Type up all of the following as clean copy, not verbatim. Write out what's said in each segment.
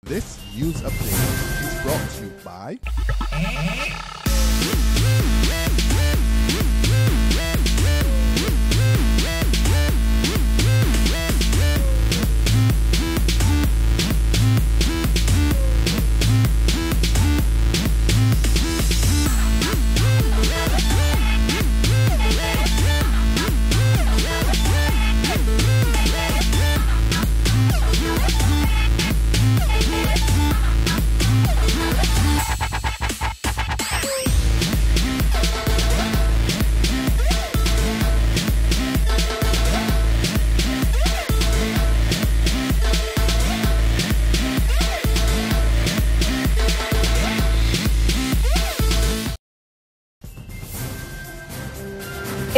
This news update is brought to you by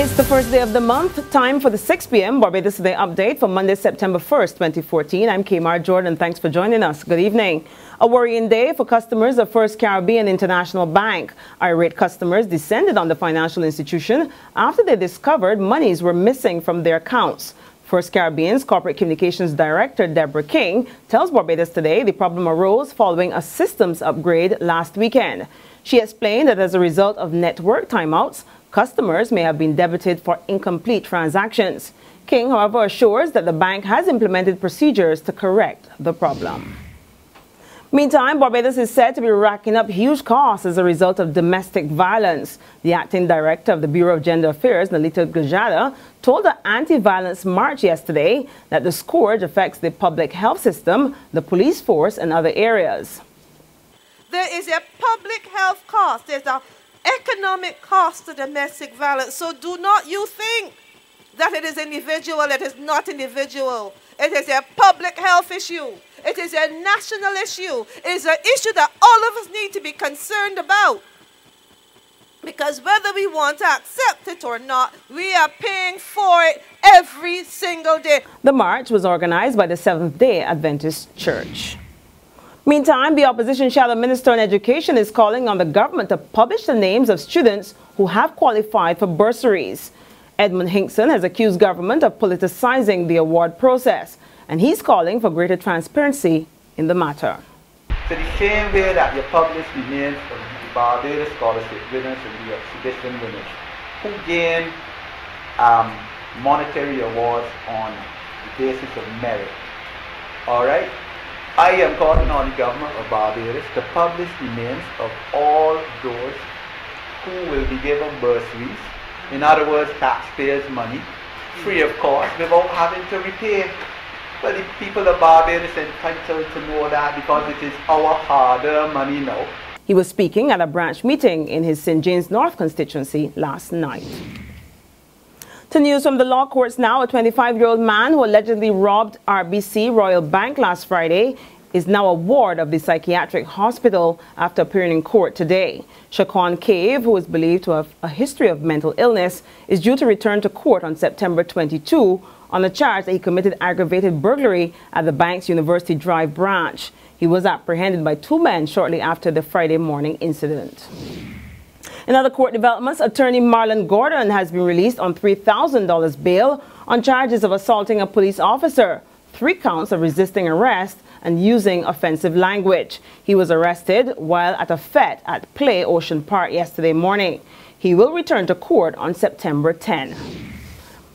It's the first day of the month, time for the 6 p.m. Barbados Today update for Monday, September 1st, 2014. I'm Kmar Jordan. Thanks for joining us. Good evening. A worrying day for customers of First Caribbean International Bank. Irate customers descended on the financial institution after they discovered monies were missing from their accounts. First Caribbean's Corporate Communications Director, Deborah King, tells Barbados Today the problem arose following a systems upgrade last weekend. She explained that as a result of network timeouts, customers may have been debited for incomplete transactions. King, however, assures that the bank has implemented procedures to correct the problem. Meantime, Barbados is said to be racking up huge costs as a result of domestic violence. The acting director of the Bureau of Gender Affairs, Nalita Gajada, told the anti-violence march yesterday that the scourge affects the public health system, the police force, and other areas. There is a public health cost. There's an economic cost to domestic violence. So do not you think that it is individual. It is not individual. It is a public health issue. It is a national issue. It is an issue that all of us need to be concerned about. Because whether we want to accept it or not, we are paying for it every single day. The march was organized by the Seventh-day Adventist Church. Meantime, the opposition shadow minister on education is calling on the government to publish the names of students who have qualified for bursaries. Edmund Hinkson has accused government of politicizing the award process, and he's calling for greater transparency in the matter. So the same way that you publish the names of the Barbados scholarship winners and the exhibition winners who gain monetary awards on the basis of merit. All right? I am calling on the government of Barbados to publish the names of all those who will be given bursaries, in other words, taxpayers' money, free of cost, without having to repay. Well, the people of Barbados are entitled to know that because it is our hard-earned money now. He was speaking at a branch meeting in his St. James North constituency last night. To news from the law courts now, a 25-year-old man who allegedly robbed RBC Royal Bank last Friday is now a ward of the Psychiatric Hospital after appearing in court today. Shaquon Cave, who is believed to have a history of mental illness, is due to return to court on September 22 on the charge that he committed aggravated burglary at the bank's University Drive branch. He was apprehended by two men shortly after the Friday morning incident. In other court developments, attorney Marlon Gordon has been released on $3,000 bail on charges of assaulting a police officer, 3 counts of resisting arrest, and using offensive language. He was arrested while at a fete at Play Ocean Park yesterday morning. He will return to court on September 10.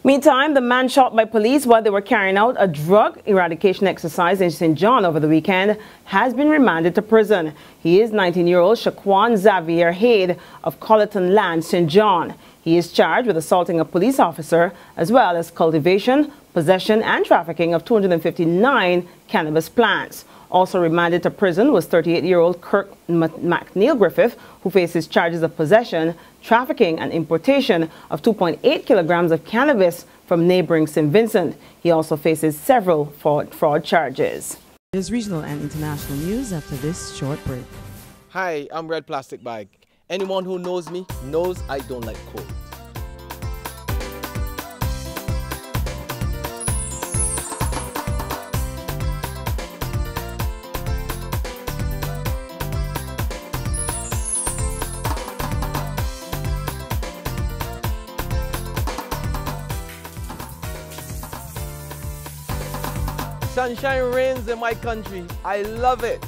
Meantime, the man shot by police while they were carrying out a drug eradication exercise in St. John over the weekend has been remanded to prison. He is 19-year-old Shaquon Xavier Haid of Colleton Land, St. John. He is charged with assaulting a police officer as well as cultivation, possession and trafficking of 259 cannabis plants. Also remanded to prison was 38-year-old Kirk McNeil Griffith, who faces charges of possession, trafficking and importation of 2.8 kilograms of cannabis from neighboring St. Vincent. He also faces several fraud charges. There's regional and international news after this short break. Hi, I'm Red Plastic Bag. Anyone who knows me knows I don't like cold. Sunshine reigns in my country. I love it.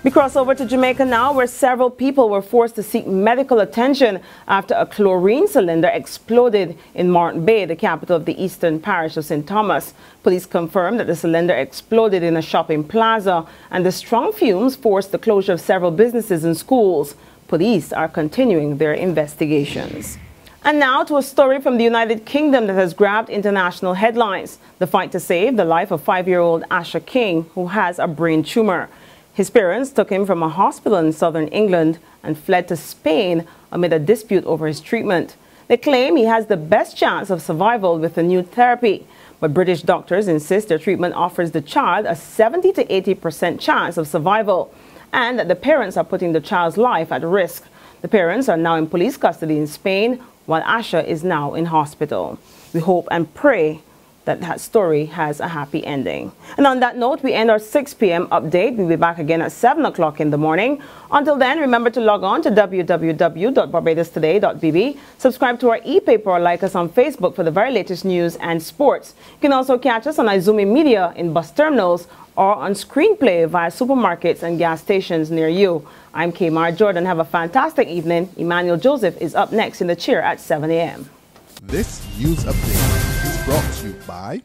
We cross over to Jamaica now, where several people were forced to seek medical attention after a chlorine cylinder exploded in Martin Bay, the capital of the eastern parish of St. Thomas. Police confirmed that the cylinder exploded in a shopping plaza, and the strong fumes forced the closure of several businesses and schools. Police are continuing their investigations. And now to a story from the United Kingdom that has grabbed international headlines. The fight to save the life of 5-year-old Asher King, who has a brain tumor. His parents took him from a hospital in southern England and fled to Spain amid a dispute over his treatment. They claim he has the best chance of survival with the new therapy, but British doctors insist their treatment offers the child a 70 to 80% chance of survival, and that the parents are putting the child's life at risk. The parents are now in police custody in Spain, while Asher is now in hospital. We hope and pray that story has a happy ending. And on that note, we end our 6 p.m. update. We'll be back again at 7 o'clock in the morning. Until then, remember to log on to www.barbadostoday.bb. Subscribe to our e-paper or like us on Facebook for the very latest news and sports. You can also catch us on Izumi Media in bus terminals or on Screenplay via supermarkets and gas stations near you. I'm Kmar Jordan. Have a fantastic evening. Emmanuel Joseph is up next in the chair at 7 a.m. This news update is brought to you by